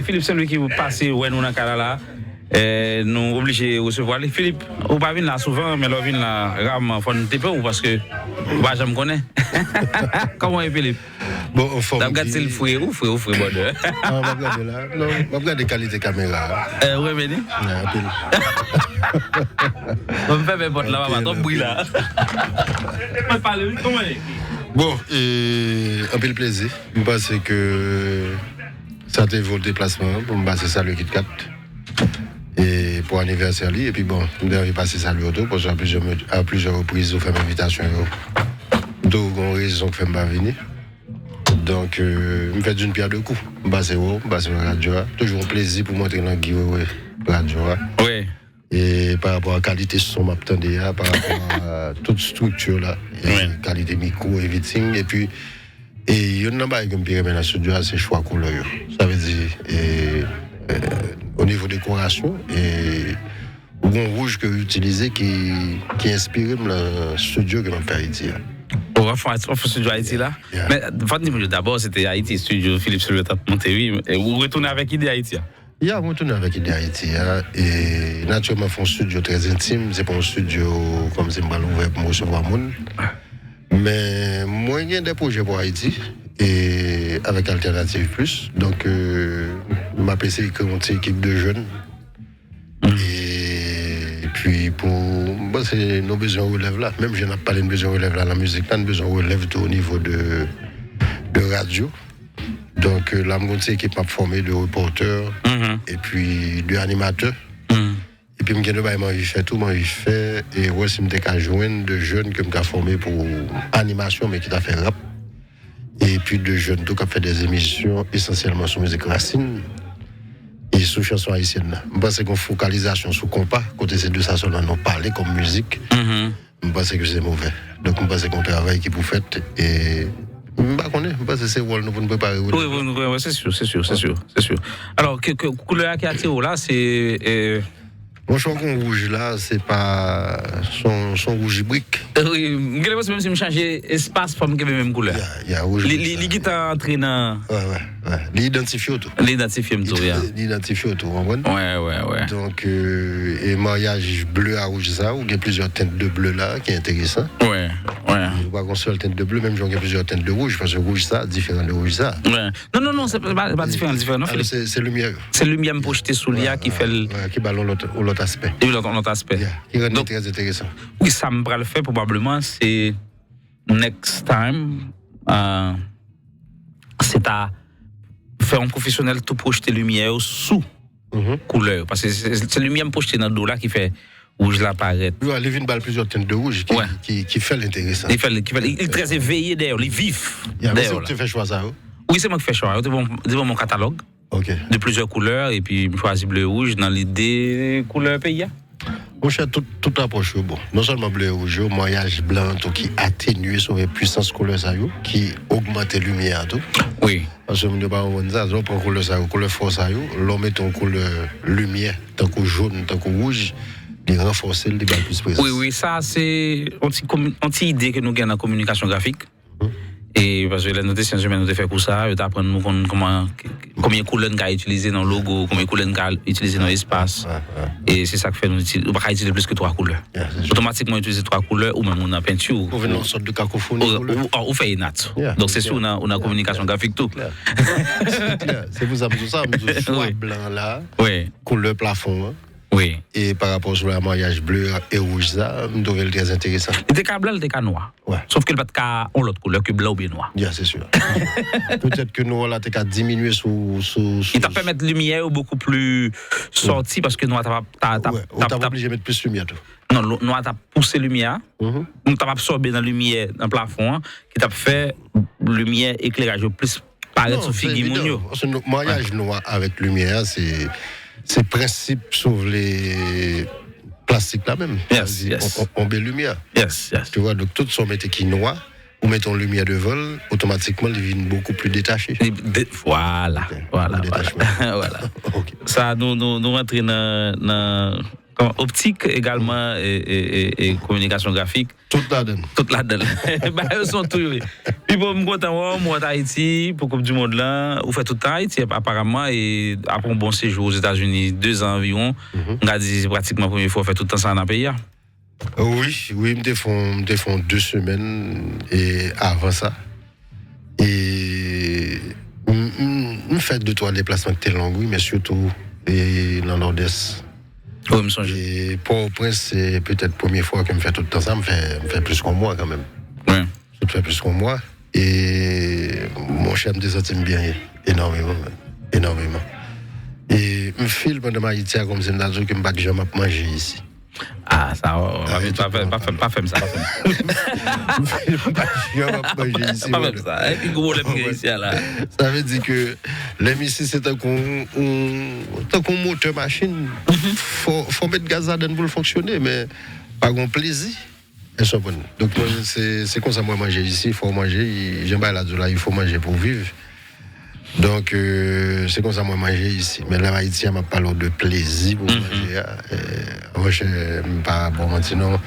Philippe, c'est lui qui passe où nous dans Canada. Nous obligés de recevoir les Philippe. On pas venir là souvent, mais on vient là rarement. Faut nous taper ou parce que bah je me connais. Comment est Philippe? Bon, on forme. Regarde c'est le frère ou bonheur. On va regarder là. Non, on va regarder qualité caméra. Ouais, mais on me fait mes potes là, on bruit là. On parle comment est? Bon, un peu le plaisir. Je pense que ça a été votre déplacement pour me passer ça le Kit Kat. Et pour l'anniversaire, et puis bon, je devais passer ça le auto parce qu'à plusieurs reprises, on fait une invitation. Donc, on a raison que je ne pas venir. Donc, je me fais d'une pierre deux coups. Je passe au radio. Toujours un plaisir pour montrer dans le radio. Oui. Et par rapport à la qualité de son m'attendais, par rapport à toute structure là, qualité micro, everything. Et puis, il y a un bail que je me dans le studio, c'est choix couleur. Ça veut dire, au niveau décoration, et le rouge que j'utilise qui inspire le studio que je fais ici. On fait studio Haïti là. Mais d'abord, c'était Haïti, studio Philippe Sylvestre Montéry. Et vous retournez avec idée Haïti? Il on retourne avec idée Haïti. Et naturellement, c'est un studio très intime. C'est pas un studio comme si je ouvert pour recevoir le monde. Mais moi, il y a des projets pour Haïti. Et avec Alternative Plus. Donc, je m'appelle une équipe de jeunes. Et puis, c'est nos besoins relèvent là. Même je n'ai pas parlé de besoins relèvent là. La musique, là, nos besoins relèvent au niveau de radio. Donc, là, je suis une équipe formée de reporters et puis d'animateurs. Et puis, je vais faire tout, je fais. Et ouais, si je suis joindre de jeunes que je suis formé pour animation, mais qui t'a fait rap. Et puis, de jeunes qui ont fait des émissions essentiellement sur musique racine et sur chansons haïtiennes. Je pense qu'on focalisation sur compas, côté ces deux chansons-là, nous parler comme musique. Je pense que c'est mauvais. Donc, je pense qu'on travaille qui pour faire. Et je pense que c'est rôle nous pour nous préparer. Oui, c'est sûr. Alors, que couleur qui a tiré là, c'est. Mon chanson rouge là, c'est pas son rouge brique. Oui, même si je change espace, pour me même couleur. Il y a rouge. Les guitares entraînant. Ouais. L'identifie tout. L'identifie tout, L'identifie tout, vous comprenez? Ouais. Donc, et mariage bleu à rouge ça, où il y a plusieurs teintes de bleu là, qui est intéressant. Ouais. Je vois qu'on seule teinte de bleu, même il y a plusieurs teintes de rouge, parce que rouge ça, différent de rouge ça. Ouais. Non, c'est pas différent. Non, c'est lumière. C'est lumière projetée sous l'IA qui fait le. Qui ballonne l'autre aspect. Et l'autre aspect. Qui rend très intéressant. Oui, ça me le fait probablement, c'est next time, c'est à faire un professionnel tout projeter lumière sous couleur. Parce que c'est lumière projetée dans le dos là qui fait rouge l'apparaît. Oui, il vient de plusieurs teintes de rouge qui fait l'intéressant. Il est très éveillé d'ailleurs, il est vif. D'ailleurs, tu fais choix ça? Oui, c'est moi qui fais choix. Devant mon catalogue de plusieurs couleurs et puis je choisis bleu rouge dans l'idée couleur pays. Mon cher, tout approche bon. Non seulement bleu rouge, maillage blanc tout qui atténue sur les puissances couleur ça qui augmente la lumière tout. Oui. Parce que nous pas on ça, on prend couleur ça, couleur force ça, l'on met ton couleur lumière, tant que jaune, tant que rouge, il renforce le débat plus présent. Oui, ça c'est une idée que nous gagnons en communication graphique. Et parce que la note sciences humaines nous fait pour ça, nous apprendre combien de couleurs nous utiliser dans le logo, combien de couleurs nous utiliser dans l'espace. Et c'est ça que fait nous utiliser pas utiliser plus que 3 couleurs. Automatiquement utiliser 3 couleurs ou même on a peinture. On veut une sorte de cacophonie. Ou fait une natte. Donc c'est sûr on a communication graphique tout. C'est vous avez ça, choix blanc là. Oui. Couleur plafond. Oui. Et par rapport au maillage bleu et rouge, ça, je trouve très intéressant. Il était blanc, il était noir. Ouais. Sauf qu'il n'y a pas de l'autre couleur que blanc ou bien noir. Bien, c'est sûr. Peut-être que noir, là, tu as diminué sous. Il t'a permis de lumière beaucoup plus sortie parce que noir, t'as obligé de mettre plus de lumière. Non, noir, t'as poussé lumière. Donc, t'as absorbé dans la lumière, dans le plafond, qui t'a fait lumière, éclairage plus paraître sur figure. Le maillage noir avec lumière, c'est principe sur les plastiques là même. Yes. On met lumière. Yes. Tu vois, donc tout son métier qui est noir, on met en lumière de vol, automatiquement, il vient beaucoup plus détaché. Voilà. Détachement. Voilà. Okay. Ça, nous rentrons dans Optique également et communication graphique. Toute la donne. Bah, eux sont tous. Puis pour me content, moi, à Haïti, pour Coupe du Monde là, vous faites tout le temps Haïti, apparemment, et après un bon séjour aux États-Unis, 2 ans environ, on a dit pratiquement la première fois, fait tout le temps ça dans le pays. Oui, me font 2 semaines et avant ça. Et me fait 2-3 déplacements de telle langue, oui, mais surtout et dans l'Nord-Est. Oui, me songe. Et Port-au-Prince, c'est peut-être la première fois que me fait tout le temps ça, me fait plus qu'un mois quand même. Oui. Ça me fait plus qu'un mois. Et mon cher me senti bien énormément. Et me file pendant ma Haïti comme si je me disais que je ne vais jamais manger ici. Ah, ça, pas fait ça. Ça veut dire que l'émission, c'est un moteur machine. Faut mettre gaz dedans pour le fonctionner, mais pas grand plaisir. Donc, c'est comme ça, moi, manger ici, il faut manger. J'aime pas là, il faut manger pour vivre. Donc, c'est comme ça, moi, manger ici. Mais là, Haïti, on m'a parlé de plaisir pour manger. Moi, je ne suis pas bon, maintenant,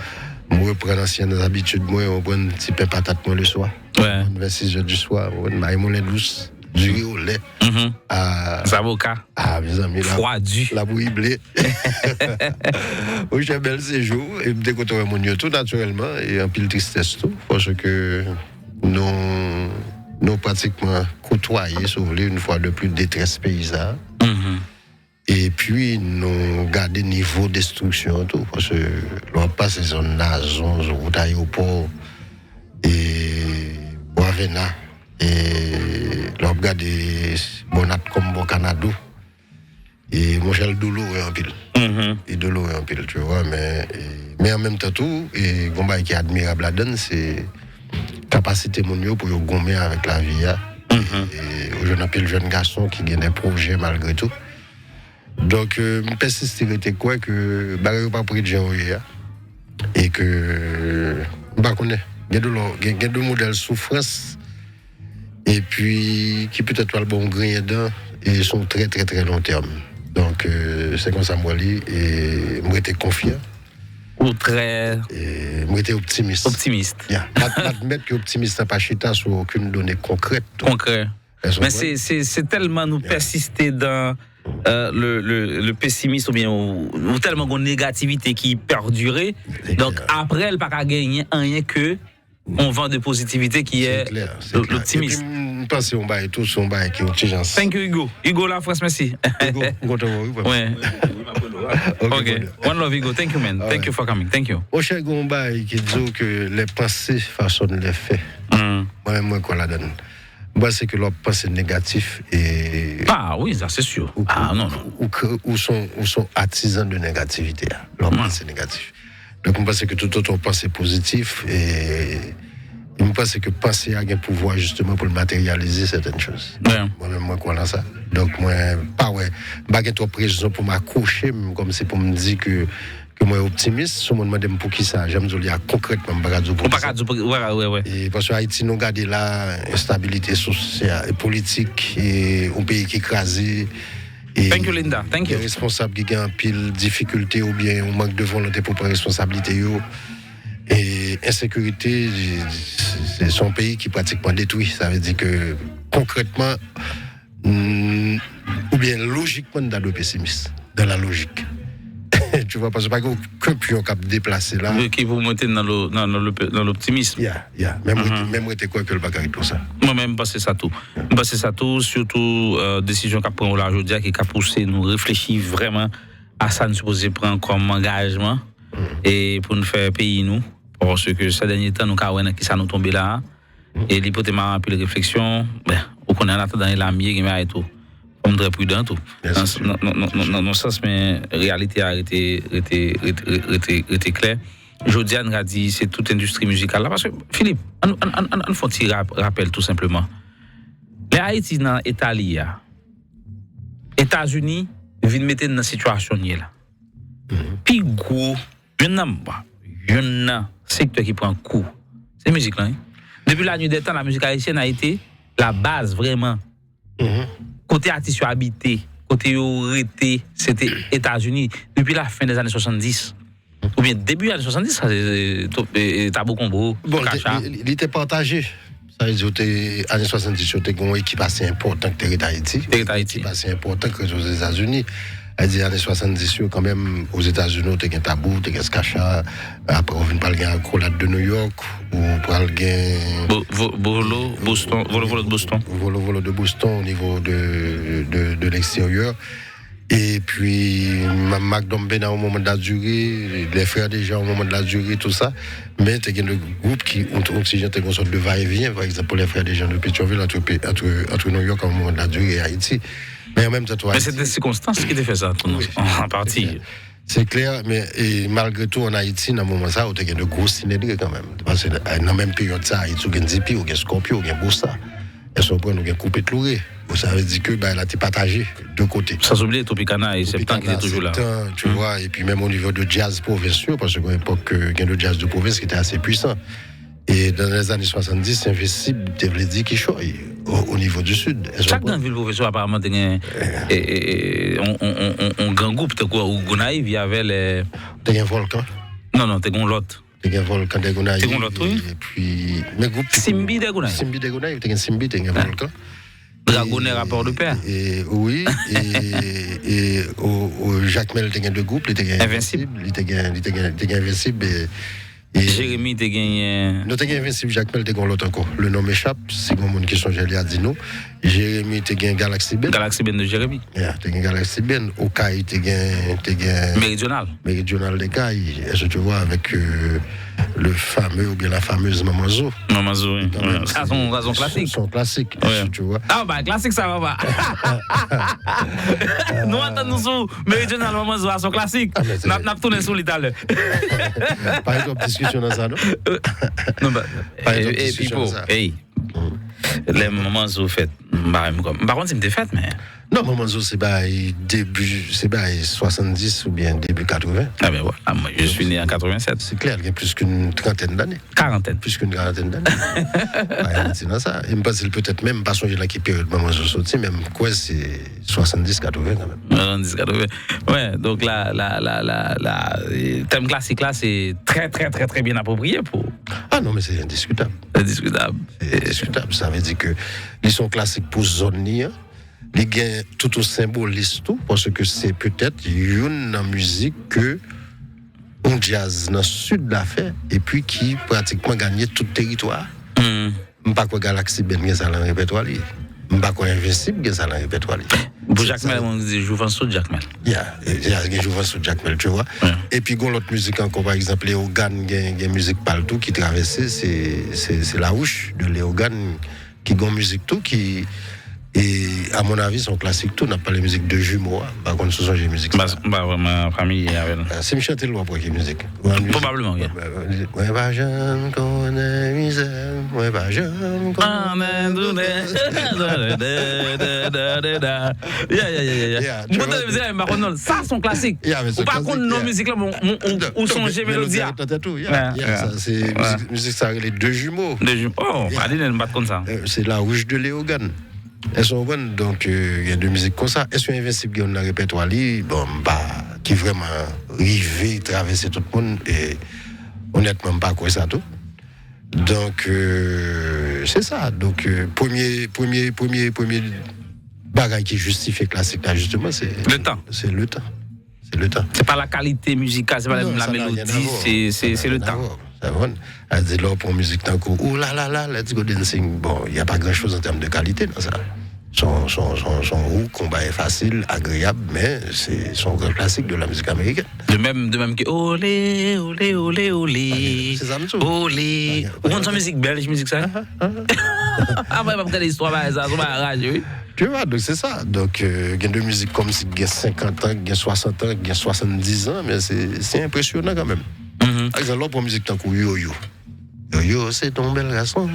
je reprends l'ancienne habitude, moi, on prend un petit peu de patate moi, le soir. Ouais. Vers 6 heures du soir, on met mon lait douce, du riz au lait. Avocat. Ah, mes amis, froidu. La bouillie blé. J'ai un bel séjour, et dès que mon mieux tout, naturellement, et un pile tristesse tout, parce que nous pratiquement côtoyés, si vous voulez, une fois de plus, détresse paysanne. Et puis, nous gardons le niveau de destruction, tout, parce que l'on passe ces zones là, zones route aéroport, et Boisvena, et l'on regarde des bonates comme au Canada. Et moi, j'ai le douloureux en pile. Et douloureux en pile, tu vois, mais en même temps, tout, et Gomba qui est admirable là-dedans, c'est capacité mon pour gommer avec la vie. Et aujourd'hui, un jeune garçon qui a des projets malgré tout. Donc, je persiste quoi que je pas pris de gens et que il y a deux modèles souffrance et puis qui peut-être le bon grain dedans et sont très très très long terme. Donc, c'est comme ça moi et moi j'étais confiant. Ou très. Moi j'étais optimiste. Admettre que optimiste n'a pas chita sur aucune donnée concrète. Mais c'est tellement nous persister dans le pessimisme ou bien ou tellement de négativité qui perdurait. Donc après elle pas qu'à gagner rien que on vend de positivité qui est l'optimisme. Je pense qu'on va tous on va qui intelligence. Thank you Hugo la France merci. Ouais. Okay. One love Hugo. Thank you man. Thank you for coming. Thank you. Au cher Gomba qui dit que les pensées façonnent les faits. Moi quoi la donne. Moi, c'est que leur pensée négative et. Ah oui, ça c'est sûr. Non. Ou sont artisans de négativité. Leur pensée négative. Donc, je pense que tout autre pensée positive et. Je pense que penser a un pouvoir justement pour matérialiser certaines choses. Moi-même, moi, quoi là ça. Donc, moi, pas ouais. Je n'ai pas trop précision pour m'accrocher, comme c'est pour me dire que moi optimiste, si on me demande pour qui ça, j'aime dire concrètement ouais. Et parce que Haïti nous garde là instabilité sociale et politique et un pays qui écrasé et Thank you Linda. Thank you. Responsable qui a un pile difficulté ou bien un manque de volonté pour prendre responsabilité et insécurité c'est son pays qui est pratiquement détruit, ça veut dire que concrètement ou bien logiquement dans le pessimiste, dans la logique. Tu vois, parce que pas qu'un pion qui déplacé là. Qui vous mettez dans l'optimisme. Même était quoi que le bagage tout ça. Moi-même, c'est ça tout. Surtout, décision qu'a pris aujourd'hui, qui a poussé nous réfléchir vraiment à ça, nous supposons prendre comme engagement et pour nous faire payer nous. Parce que ces derniers temps, nous avons qui ça nous tombe là. Et l'hypothèse m'a appelé réflexion, on connaît en attendant l'ami et tout. On très prudent tout. Non sens mais réalité a été claire. Jodiane a dit c'est toute industrie musicale là parce que Philippe on faut petit rappel tout simplement. Les Haïti dans Italie États-Unis viennent mettre dans situation là. Puis gros un secteur qui prend coup. C'est musique là. Depuis la nuit des temps la musique haïtienne a été la base vraiment. Côté artiste habité, côté c'était États-Unis depuis la fin des années 70. Ou bien début des années 70, ça c'est Tabou Combo, Bon, Kacha. il était partagé. Ça veut dire que années 70, c'était une équipe assez importante que Haïti. Une équipe assez importante que aux États-Unis. Les années 70, quand même, aux États-Unis, tu as un Tabou, tu as un Kacha. Après, on vient pas le Accolade de New York, ou pas le Volo de Boston. Volo de Boston au niveau de l'extérieur. Et puis, McDonald's Bena au moment de la durée, les frères déjà au moment de la durée, tout ça. Mais tu as le groupe qui ont une sorte de va-et-vient, par exemple, les frères déjà de Pétionville entre New York au moment de la durée et Haïti. Mais en même temps, mais c'est des circonstances qui te fait ça, oui, en partie. C'est clair, mais et malgré tout, en Haïti, dans ce moment là, il y a de grosses synergies quand même. Parce que dans la même période, ça, Haïti, il y a Zipi, il y a Scorpio, il y a Bossa. Elles sont prêtes, il y a Coupé de Louré. Ça veut dire que elle a été partagée de côté. Ça s'oublie, Topicana et Septembre qui étaient toujours là. Tu vois, et puis même au niveau de jazz provincial, parce qu'à l'époque, il y a le jazz de province qui était assez puissant. Et dans les années 70, c'est Invincible, tu veux dire qu'il choisit au niveau du sud. Chaque grande ville professeur, apparemment, on grand groupe, ou Gonaïve, il y avait les. T'as un volcan? Non, t'as un l'autre. T'as un volcan de Gonaïve. T'as un l'autre, oui. Et puis, mes groupes. Simbi de Gonaïve. Simbi de Gonaïve, t'as un Simbi, t'as un volcan. Dragonnet, rapport de père. Oui, et au Jacques Mel, t'as un deux groupes, t'as un Invincible. T'as un Invincible. Et Jérémy, t'as gagné. Nous t'as gagné Invincible, Jacques Mel, t'as gagné l'autre encore. Le nom m'échappe, c'est mon monde qui sont allés à Dino. Jérémy, t'as gagné Galaxy Ben. Galaxy Ben de Jérémy. Yeah, t'as gagné Galaxy Ben. Au Caille, t'as gagné. Méridional. Méridional des Cailles. Est-ce que tu vois avec le fameux ou bien la fameuse Mamanzo? Mamanzo, oui. Ah, son classique. Son classique, ouais. Tu vois. Ah, bah, classique, ça va pas. Nous entendons sur Méridional Mamanzo, son classique. N'a tourné sur l'Italie. Par exemple, discussion dans ça, non? Non, bah. Et puis, hey. Les moments où fait, par contre, c'est une défaite, mais. Non, Mamanzo, c'est début 70 ou bien début 80. Ah ben voilà, moi je suis né en 87. C'est clair, il y a plus qu'une trentaine d'années. Quarantaine. Plus qu'une quarantaine d'années. C'est dans ça. Il me pense peut-être même pas songer là qui période Mamanzo sorti, même quoi, c'est 70-80 quand même. 70-80. Ouais, donc le thème classique là, c'est très, très, très, très bien approprié pour. Ah non, mais c'est indiscutable. Indiscutable. C'est indiscutable. Ça veut dire que ils sont classiques pour zone. Les gains tout au symboliste tout parce que c'est peut-être une musique que on jazz dans le sud de l'affaire et puis qui pratiquement gagnait tout le territoire. Pas quoi Galaxy Ben ça dans le répertoire li. Pas quoi Invincible ça dans le répertoire li. Pour Jacques Mel on dit Jouvence sur Jacques Mel. Il y a Jouvence sur Jacques Mel tu vois. Et puis gon l'autre musique encore par exemple les organes gain musique partout qui traversait c'est la Ouche de Léogane qui gon musique tout qui. Et à mon avis, son classique tout n'a pas les musiques de jumeaux. Par contre, ce sont les musiques. Bah, ma famille avec nous. C'est Michel Tellois pour quelle musique? Probablement, oui. Ouais, bah, j'aime qu'on est misère. Ouais, bah, j'aime qu'on est. Ça, son classique. Ou par contre, nos musiques là, où sont les mélodies? C'est musique, ça, les deux jumeaux. Deux jumeaux. Oh, allez, ne pas comme ça. C'est la Rouge de Léogane. Elles sont bonnes, donc il y a de musique comme ça. Est-ce qu'Invincible, on a un répertoire bon, bah, qui vraiment rivé, traverser tout le monde, et honnêtement, pas quoi ça tout. Donc, c'est ça. Donc, premier bagage qui justifie classique, là, justement, c'est le temps. C'est le temps. C'est le temps. C'est pas la qualité musicale, c'est pas la mélodie, c'est le temps. Elle dit là pour musique tant coup, oh là là là, let's go dancing. Bon, il n'y a pas grand chose en termes de qualité dans ça. Son roux, combat est facile, agréable, mais c'est son grand classique de la musique américaine. De même que olé, olé, olé, olé. C'est ça, monsieur. Olé. Vous comprenez sa musique belge, musique ça? Ah, ouais, pas regarder l'histoire, ça, sur la radio, oui. Tu vois, donc c'est ça. Donc, il y a de musique comme si il y a 50 ans, il y a 60 ans, il y a 70 ans, mais c'est impressionnant quand même. Par exemple, pour musique tant que Yo-Yo. Yo-Yo, c'est ton bel garçon.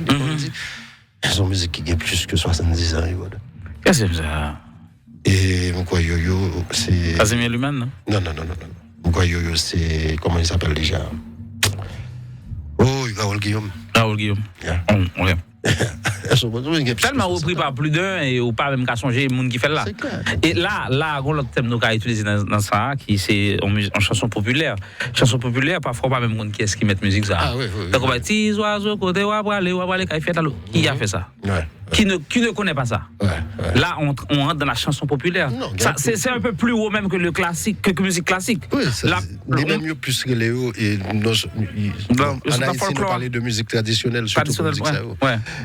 C'est une musique qui a plus que 70 ans. Qu'est-ce que c'est ça? Et pourquoi Yo-Yo, c'est. Casimir Luman, non? Non. Pourquoi Yo-Yo, c'est. Comment il s'appelle déjà? Oh, Raoul Guillaume. Raoul Guillaume. Yeah. On Tellement repris par plus d'un et ou pas même qu'à changer le monde qui fait là. Et là, on l'autre thème nous qu'a utilisé dans ça, qui c'est en chanson populaire. Chanson populaire, parfois pas même monde qui est-ce qui met musique ça. Ah oui. Donc on va petits oiseaux côté ou aller qui a fait ça? Qui ne connaît pas ça? Là, on rentre dans la chanson populaire. Non, c'est un peu plus haut même que le classique, que musique classique. Oui, les mêmes mieux plus que Léo et en Haïti, nous parlons de musique traditionnelle, surtout musique ça.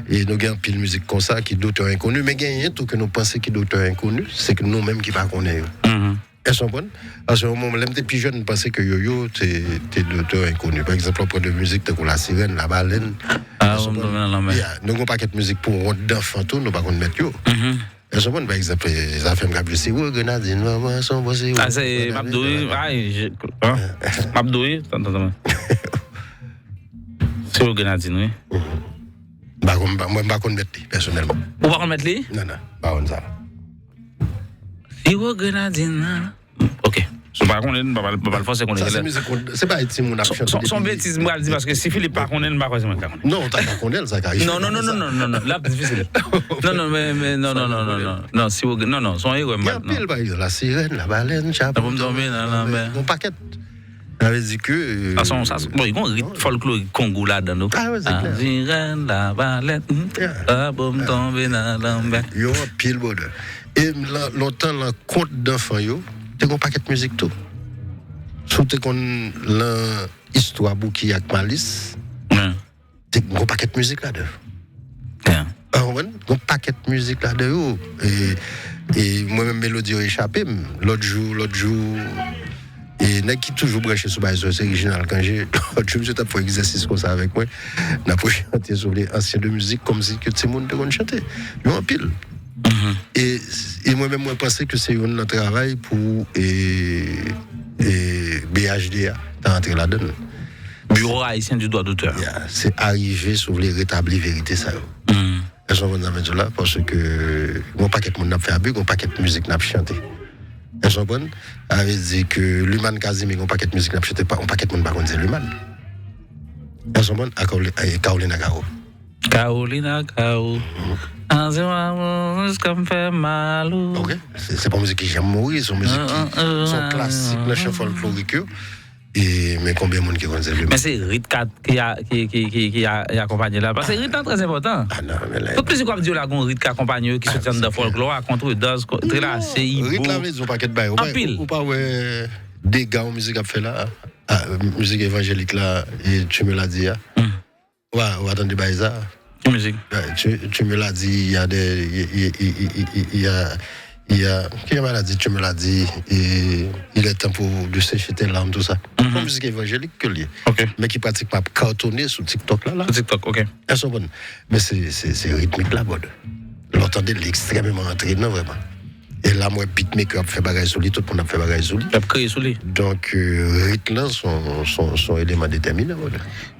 Et nous avons pile musique comme ça qui est d'auteurs inconnus, mais il y a tout que nous pensons qui est d'auteurs inconnus, c'est que nous-mêmes qui ne connaissons pas. Elles sont bonnes. Parce que moi, même des plus jeunes, je pensais que Yo-Yo, t'es d'auteur inconnu. Par exemple, on prend de musique comme La Sirène, La Baleine. Nous n'avons pas de musique pour rendre d'enfants, nous n'avons pas de mettre Yo. Elles sont bonnes, par exemple, les affaires me c'est où Grenadine, maman, son bossé. Ah, c'est Mabdoui. Mabdoui, attends. C'est où Grenadine, oui. Moi, je ne vais pas mettre personnellement. Vous ne pouvez pas mettre les? Non, pas ça. C'est où Grenadine? Ok. Je ne sais pas qu'on est, je pas le forcer qu'on est. C'est pas être mon action. Son bêtise, moi, je dis parce que si Philippe pas qu'on est, je ne sais pas qu'on est. Non, tu n'as pas qu'on est, ça arrive. Non. Là, c'est difficile. Non, si vous. Non, son héros. Il y a un pile, par exemple, La Sirène, La Baleine, Chapeau. Vous me tombez dans la mer. Mon paquet. Ça veut dire que. Bon, il y a un rythme folklorique Congo là-dedans. Ah oui, c'est clair. La Sirène, La Baleine. Vous me tombez dans la mer. Il y a un pile, bonheur. Et longtemps, le conte d'enfants, tu as un paquet de musique tout. Surtout qu'on l'histoire bouquille avec Malice, tu as un paquet de musique là-dedans. Un paquet de musique là-dedans. Et moi-même, mélodie a échappé. L'autre jour. Et n'a qui toujours branché sur base c'est original quand j'ai je me suis fait exercice comme ça avec moi. N'a pas chanté sur les anciens de musique comme si que tout le monde devait chanter. Il y a un pile. Et moi-même, moi, je pensais que c'est un travail pour BHDA, d'entrer là-dedans. Bureau haïtien du droit d'auteur. C'est arrivé sur les rétablir vérité, ça. Elles sont bonnes à là parce que mon paquet de monde n'a fait un but, mon paquet de musique n'a pas chanté. Elles sont bonnes. Avait dit que l'humain Casimir, mon paquet de musique n'a pas chanté, mon paquet de monde n'a pas dit l'humain. Elles sont bonnes à Carolina Garo. Carolina Garo. Comme fait mal. Ok, c'est pas musique qui j'aime mourir, c'est musique qui sont classiques, le chef folklorique. Et mais combien de monde qui connaissent le. Mais c'est Rit 4 qui a accompagné là. Parce que Rit est très important. Ah non, mais là. Tout plus comme Dieu là, Rit qui accompagne qui soutient dans le folklore, contre danse, très là, c'est Ibo. Rit là, ils ont pas de bail. Ou pas ouais des gars en musique a fait là, musique évangélique là, et tu me l'as dit. Ouais, attendez bail ça. Musique. Tu me l'as dit, il y a des. Qui m'a dit, tu me l'as dit, et il est temps pour de sécher tes larmes, tout ça. C'est une musique évangélique que lié. Mais qui pratique pas cartonner sur TikTok là. Sur TikTok, ok. Elles sont bonnes. Mais c'est rythmique là, bonne. L'entendez l'extrêmement entraînant, vraiment. Et là, moi, beatmaker fait bagage sur lui, tout le monde a fait bagage sur lui. Donc, rythme là sont éléments déterminants.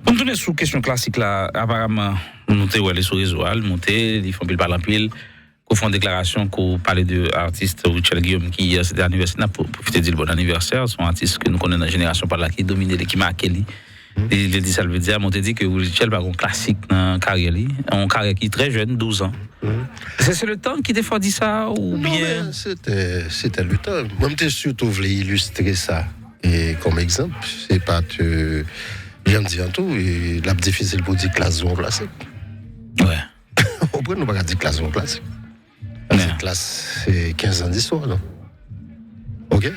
Pour tourner sur question classique là, apparemment, nous sommes allés sur les réseaux, ils font pile par la pile, qu'on font une déclaration qu'on parlait de l'artiste Richel Guillaume qui c'était anniversaire pour profiter du bon anniversaire, son artiste que nous connaissons dans la génération par là qui domine l'équipe à Kelly. Il dit ça veut dire, on te dit que Richel va un classique dans carrière, un carrière qui est très jeune, 12 ans. C'est le temps qui défend dit ça ou non, bien c'était le temps. Moi je surtout voulu illustrer ça et comme exemple, c'est pas que j'en dis en tout et la difficile pour dire classe ou classique. Ouais. On peut nous pas dire classe ou classique. La classe c'est 15 ans d'histoire non. OK.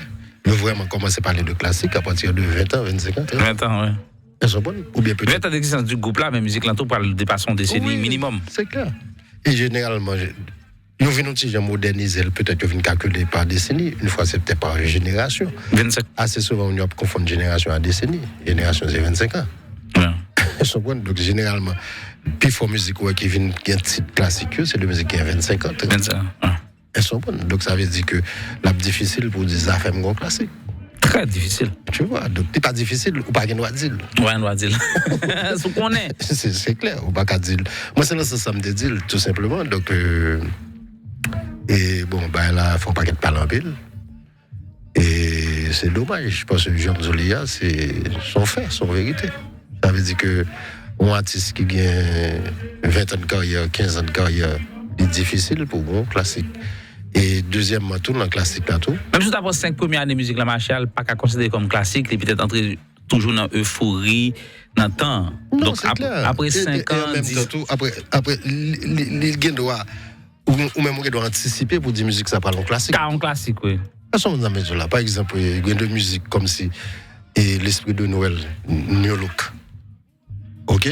Mais vraiment commencer à parler de classique à partir de 20 ans, 25 ans. 20 ans, ouais. Elles sont bonnes ou bien peut-être 20 ans d'existence du groupe là, mais musique l'entour parle de passons décennies minimum. C'est clair. Et généralement, nous venons de moderniser, peut-être que nous calculer par décennie. Une fois, c'est peut-être par génération. 25. Assez souvent, on a confondre génération à décennie. Génération, c'est 25 ans. Ouais. Donc, généralement, puis pour musique qui vient un titre classique, c'est de musique qui a 25 ans. 25 ans. Elles sont bonnes. Donc, ça veut dire que la difficile pour dire ça fait un classique. Très difficile. Tu vois, donc c'est pas difficile, ou pas qu'on doit dire. Ouais, on doit dire. Ce qu'on est. C'est clair, ou pas qu'à dire. Moi, c'est là ça me dit, tout simplement. Donc, et bon, ben là, il faut pas qu'elle parle en pile. Et c'est dommage, parce que Jean Zolia, c'est son fait, son vérité. Ça veut dire que un artiste qui gagne 20 ans de carrière, 15 ans de carrière, c'est difficile pour un classique. Et deuxièmement, tout dans le classique là tout. Même si tu as 5 premières années de musique, la Marshall, pas qu'à considérer comme classique, il est peut-être entré toujours dans l'euphorie, dans le temps. Non, donc après 5 ans, en même 10... temps, après les doit ou même on doit anticiper pour dire musique ça parle en classique. Car en classique, oui. Par exemple, il y a de musique comme si et l'esprit de Noël, New Look. OK?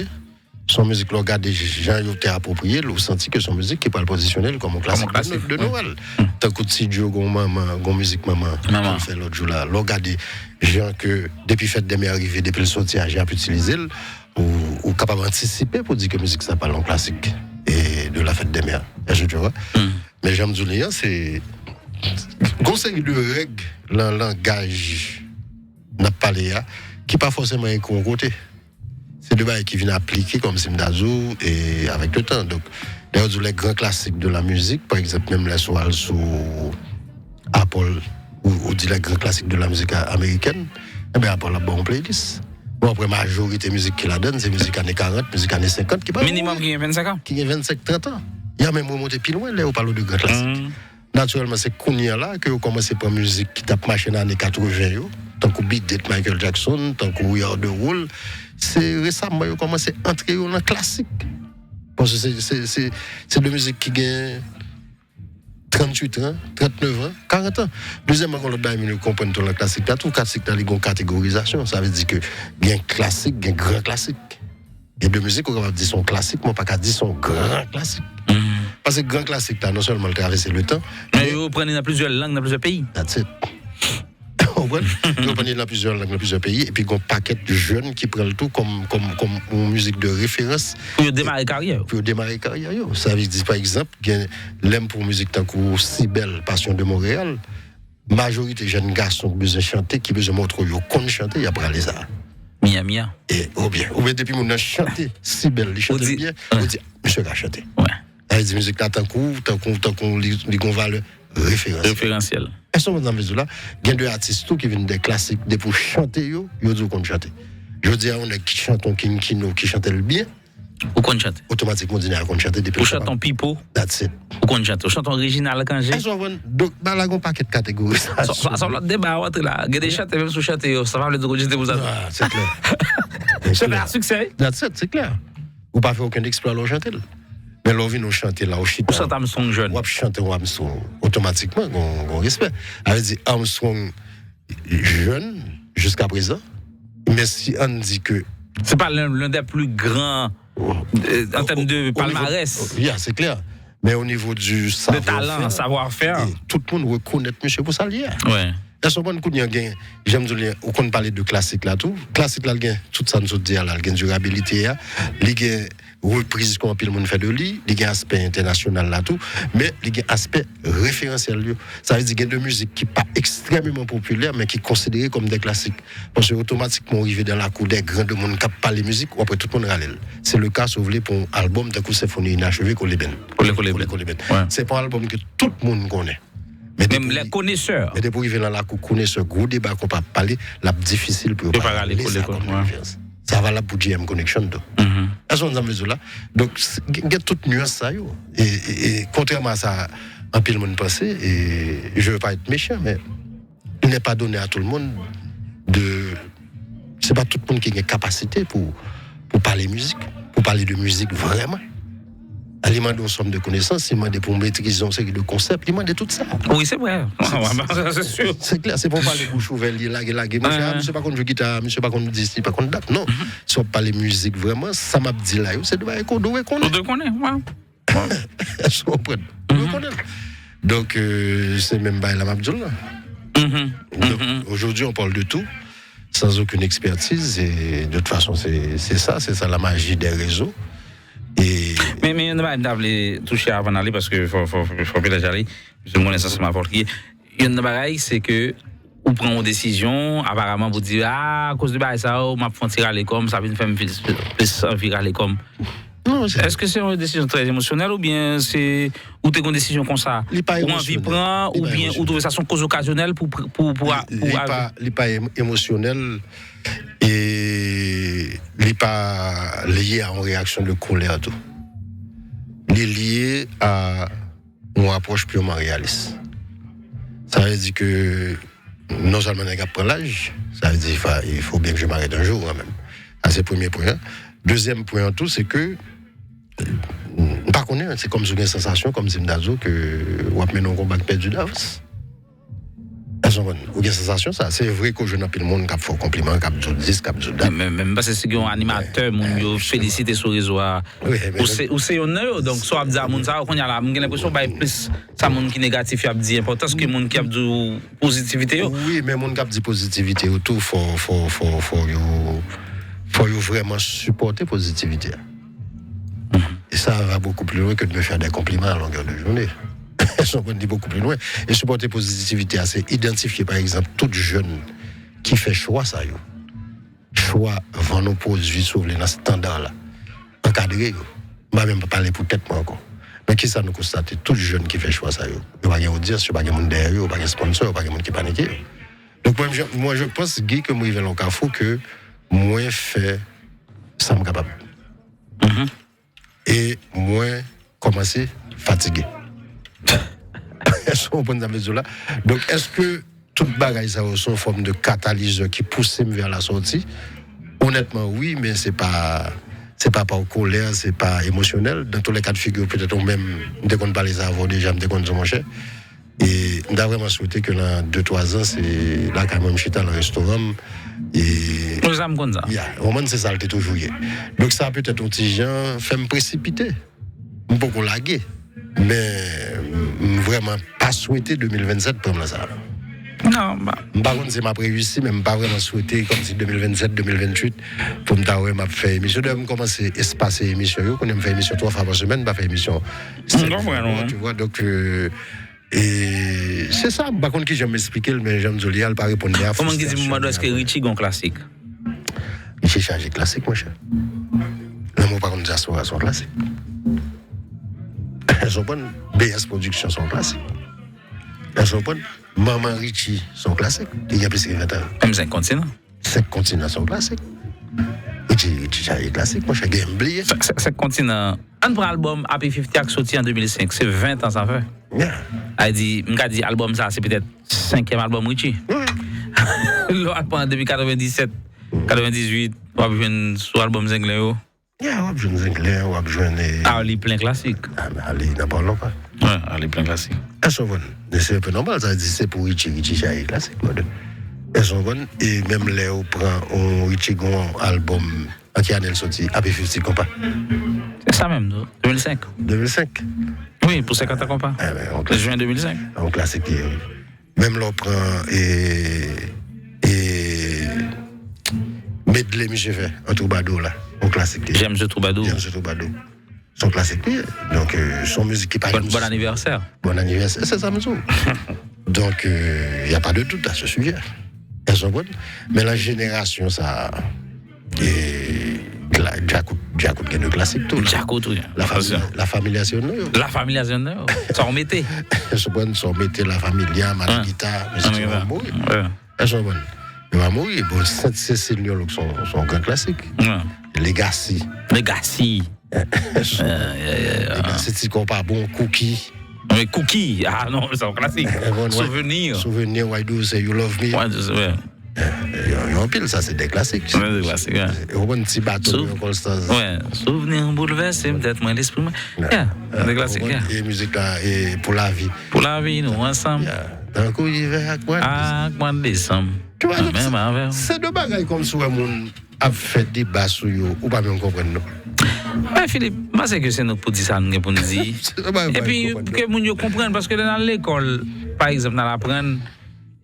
Son musique, le regard des gens qui ont été appropriés, vous senti que son musique qui parle positionnel comme un classique de Noël. Tant que si Dieu, gon musique maman, on fait l'autre jour là. Le regard des gens que depuis fête des mères arrivée, depuis le sortir, j'ai pu utiliser ou capable d'anticiper pour dire que musique ça parle en classique et de la fête des mères. Est-ce que tu vois? Mais j'aime dire c'est conseil de règles dans le langage n'a pas qui pas forcément un côté. C'est des bails qui viennent appliquer comme Simdazou et avec le temps. Donc, d'ailleurs, les grands classiques de la musique, par exemple, même les soirs sous Apple, ou dit les grands classiques de la musique américaine, eh bien, Apple a bon playlist. Bon, après, majorité musique qui la donne, c'est musique années 40, musique années 50 qui parle. Minimum qui a 25 ans. Qui a 25-30 ans. Il y a même remonté plus loin, là, on parle de grands classiques. Naturellement, c'est Kounia là que vous commencez par musique qui tape machine dans les années 80, tant que Beat It Michael Jackson, tant que We Are The World. C'est récemment qu'ils ont commencé à entrer dans le classique. Parce que c'est de musique qui gagne 38 ans, 39 ans, 40 ans. Deuxièmement, quand nous comprenons tout le classique, tout classique, il y a une catégorisation. Ça veut dire que il y a un classique, il y a un grand classique. Il y a de musique qu'on va dire son classique, mais pas qu'à dire son grand classique. Parce que grand classique, non seulement le traverser le temps. Mais vous prenez dans plusieurs langues, dans plusieurs pays. That's it. Nous prenons dans plusieurs pays et puis il y a un paquet de jeunes qui prennent le tout comme une musique de référence. Pour démarrer carrière. Ça veut dire par exemple, l'aime pour musique tant que si belle Passion de Montréal. Majorité jeunes garçons qui besoin chanter, qui besoin montrer qu'ils connaissent chanter, il y a pas les arts. Mia. Et ou bien depuis mon chanter si belle, il chante bien, on dit monsieur a chanté. Ouais. Elle dit musique là tant qu'on les valeur référentiel. Elles sont dans ce là, il y a des artistes qui viennent des classiques, des pour chanter, ils disent qu'on chante. Je dis à on qui chante qui chante bien. Ou qu'on chante. Automatiquement, on dit qu'on chante depuis. Ou chante en pipeau. That's it. Ou qu'on chante. Ou chante original quand j'ai. Donc, là, il y a un paquet de catégories. Ça va l'autre débat, là. Il y a des chantes, même si vous chantez, ça va le dire que vous avez. C'est clair. C'est un succès. That's it, c'est clair. Vous ne pas faire aucun exploit à chanter. Mais l'on vient nous chanter là au chita. Ou chante Armstrong jeune. Ou chanter Armstrong. Automatiquement, on respect. Elle dit Armstrong jeune jusqu'à présent. Mais si on dit que. C'est pas l'un des plus grands en termes de palmarès. Oui, c'est clair. Mais au niveau du savoir-faire. De talent, savoir-faire. Tout le monde reconnaît M. Poussalier. Ouais. Là, ce bon coup de gain, j'aime dire, on parle de classique là tout. Classique là, tout ça nous dit là, il y a durabilité, il y a reprise qu'on pile monde fait de lui, il y a aspect international là tout, mais il y a aspect référentiel. Ça veut dire qu'il y a de musique qui pas extrêmement populaire mais qui est considérée comme des classiques. Parce que automatiquement arrivé dans la cour des grands de monde qui parlent de musique ou après tout le monde râle. C'est le cas si vous voulez pour un album de symphonie inachevé qu'on les ben. C'est pas un album que tout le monde connaît. Mais même les connaisseurs. Mais depuis qu'il vient dans la cour connaisseur, gros débat qu'on peut parler, la difficile pour parler. Ça va là pour GM Connection. Elles sont dans ce là. Donc, il y a toute nuance ça. Et contrairement à ça, un peu le monde passé, et je ne veux pas être méchant, mais il n'est pas donné à tout le monde de. C'est pas tout le monde qui a une capacité pour parler musique, pour parler de musique vraiment. Il demande une somme de connaissances, il demande pour maîtriser une série de concepts, il demande tout ça. Oui, c'est vrai. C'est sûr. C'est clair, c'est pour parler bouche ouverte, laguer. Monsieur, pas contre guitare, monsieur, pas contre disque, pas contre date. Non, si on parle musique vraiment, ça m'a dit là, c'est de qu'on doit connaître. Donc, c'est même pas la Mabdjoul là. Aujourd'hui, on parle de tout, sans aucune expertise, et de toute façon, c'est ça la magie des réseaux. Mais on va toucher avant d'aller parce que faut pas déjà aller. Je me connais ça ma porte. Il y a une bagaille, c'est que on prend une décision apparemment pour dire à cause de ça on m'a fait tirer comme ça vient faire plus virer comme. Non, est-ce que c'est une décision très émotionnelle ou bien c'est ou t'es une décision comme ça ou envie prend ou bien ou trouver ça son cause occasionnelle pour pas émotionnel et il n'est pas lié à une réaction de colère. Tout. Il est lié à une approche purement réaliste. Ça veut dire que non seulement on prend l'âge, ça veut dire qu'il faut bien que je m'arrête un jour quand même. Ça, c'est le premier point. Deuxième point en tout, c'est que par contre, c'est comme si j'ai une sensation, comme si je que on a mené un combat perdu d'avance. Ou une sensation, ça. C'est vrai que je n'ai pas le monde qui a fait compliment, qui a dit 10, qui a dit date. Même parce que c'est un animateur, mon félicité sur les réseaux. Ou c'est un donc soit dire mon ça, on a l'impression que plus ça monde qui négatif, il a dit important que monde qui a dit positivité. Oui, mais monde qui a dit positivité, tout faut vraiment supporter positivité. Et ça va beaucoup plus loin que de me faire des compliments à longueur de journée. Ça va beaucoup plus loin. Et supporter positivité, c'est identifier par exemple tout jeune qui fait choix ça. Choix vendre nos produits sur les standards là. Encadré. Je ne vais même pas parler pour tête moi encore. Mais qui ça nous constate? Tout jeune qui fait choix ça. Il n'y a pas d'audience, il n'y a pas de monde derrière, il n'y a pas de sponsor, il n'y a pas de monde qui panique. Donc moi je pense que moi il faut que moi fait ça me capable. Et moins commencer fatigué. Donc, est-ce que toute bagaille ça sont une forme de catalyseur qui pousse vers la sortie? Honnêtement, oui, mais c'est pas par colère, c'est pas émotionnel. Dans tous les cas de figure, peut-être même dès qu'on parle avant déjà, dès qu'on nous cher. Et on a vraiment souhaité que dans 2-3 ans, c'est là quand même chita dans le restaurant. Et nous sommes comme ça. Au moment c'est ça, c'était toujours. Donc ça peut-être un petit gens fait me précipiter, un peu laguer, mais vraiment pas souhaité 2027 pour moi ça. Non, bah. Par contre, c'est ma réussi, mais pas vraiment souhaité comme si 2027-2028 pour me faire émission. Je vais commencer à espacer émission. On aime faire émission 3 fois par semaine, pas faire émission. Tu vois, donc. Et c'est ça, par contre, qui j'aime m'expliquer, mais j'aime Zoli, elle pas répondre à comment dit moment est-ce que Richie gon classique? Richie chargé classique, mon cher. Le mot par contre, diaspora sont classiques. Elles sont bonnes. BS Productions sont classiques. Elles sont bonnes. Maman Richie sont classiques. Il y a plus de 20 ans. Même 5 continents. 5 continents sont classiques. Richie chargé classique, mon cher. Gamblier. 5 continents. Un pour l'album Happy 50 qui sorti en 2005, c'est 20 ans ça fait. Elle dit, album ça, c'est peut-être 5e album Richie. Pendant depuis 97, 98, on a besoin sur album anglais. On a besoin d'anglais, on a besoin de. Ali plein classique. Ali, n'en parlons pas. Ouais, Ali plein classique. Elles sont bonnes. C'est un peu normal, ça dit c'est pour Richie Chahi classique. Elles sont bonnes. Et même là, on prend un Richie Gon album qui a sorti, Happy 50 compas. C'est ça même, 2005. 2005. Oui, pour 50 ans compas. Le juin 2005. Un classique. Même là, on prend et Medley Michel fait, un troubadour là, un classique. J'aime ce troubadour. Son classique. Donc, son musique qui parle. Bon anniversaire. Bon anniversaire, c'est ça, monsieur. Donc, il n'y a pas de doute à ce sujet. Elles sont bonnes. Mais la génération, ça. Jacout qui est de classique tout. Jacout, oui. La familiation. La familiation, ça remettait. Elles sont bonnes, ça remettait la familia, Maniguita, musique va mourir. Elles sont bonnes. Elle va mourir. Bon, Sainte-Cécile sont grands classiques. Legacy. Legacy, c'est qu'on pas bon cookie. Mais cookie, ah non, c'est un classique. Souvenir, Why Do You Say You Love Me? En pile, ça c'est des classiques. C'est des classiques, ouais. Un petit bateau, ouais, souvenir bouleversé, peut-être moins l'esprit. Des classiques. Et musique là, et pour la vie. Pour la vie, nous ensemble. D'un coup, il va à quoi? Ah, quoi décembre. Tu vois, c'est de bagailles comme si on a fait des bas sur eux, ou pas même comprendre. Ouais, Philippe, moi c'est que c'est nous pour dire ça, nous pour nous dire. Et puis, que nous comprenions, parce que dans l'école, par exemple, dans l'apprendre,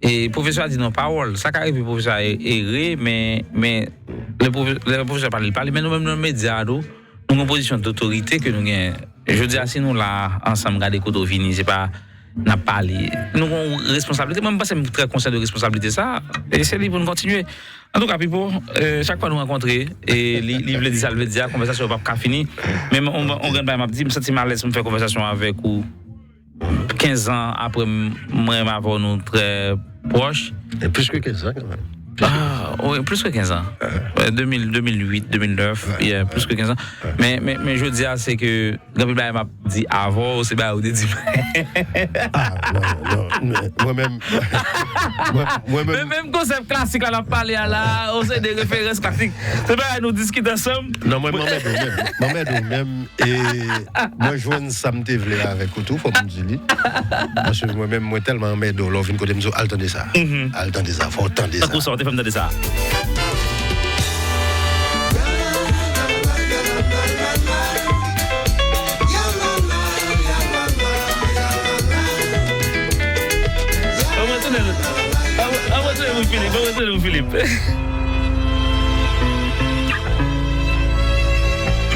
et le professeur a dit non, parole. Ça arrive, le professeur est erré, mais le professeur parle, mais nous-mêmes, dans les médias, nous avons une position d'autorité que nous avons. Je dis, si nous là, ensemble, regardez Koto Fini, c'est pas. N'a pas parlé. Nous avons une responsabilité. Moi, je suis très conscient de responsabilité. Ça, et c'est libre pour nous continuer. En tout cas, Pipo, chaque fois nous rencontrer, et livre le dit ça, le dit, la conversation n'est pas finie. Mais on gagne pas, m'a dit, je me sens mal à l'aise de faire conversation avec vous. 15 ans après, moi et ma nous très proches. Et plus que 15 ans, quand même. Ah, oui, plus que 15 ans. 2008, 2009, il y a plus que 15 ans. Mais je veux dire, c'est que Gabriel m'a dit avant, c'est pas au début. Ah, non. Moi-même. Mais même concept classique, là, on a parlé à la, on sait des références classiques. C'est pas à nous discuter ensemble. Non, moi, même. Et moi, je vois une samedi avec Koutou, faut me dire. Parce que moi-même, moi, tellement m'aide, là, je viens de me dire, attendez ça. Attendez ça, faut attendre ça. Pour sortir, de ça. Philippe.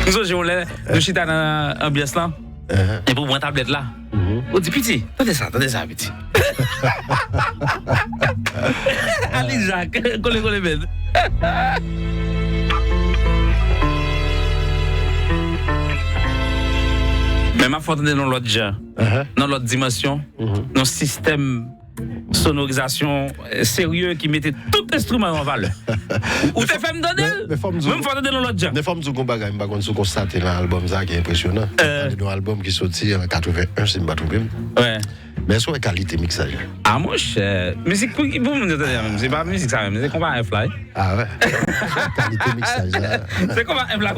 Nous avons le chita dans l'ambiance là. Et pour moi, tablette là. On dit, petit, attendez ça, petit. Allez, Jacques, collez bête. Mais ma faute dans l'autre genre, dans l'autre dimension, dans le système sonorisation sérieux qui mettait tout instrument en valeur. Ou t'es fait me donner? Même faut donner dans l'autre genre. Mais faut me dire qu'on bagaille, par contre, constater dans l'album ça qui est impressionnant. Dans l'album qui sorti en 81, c'est pas trouvé. Ouais. Mais sur la qualité mixage. Ah mon cher, musique pour me dire c'est pas musique ça même, c'est combat un fly. Ah ouais. Qualité mixage. C'est combat un fly.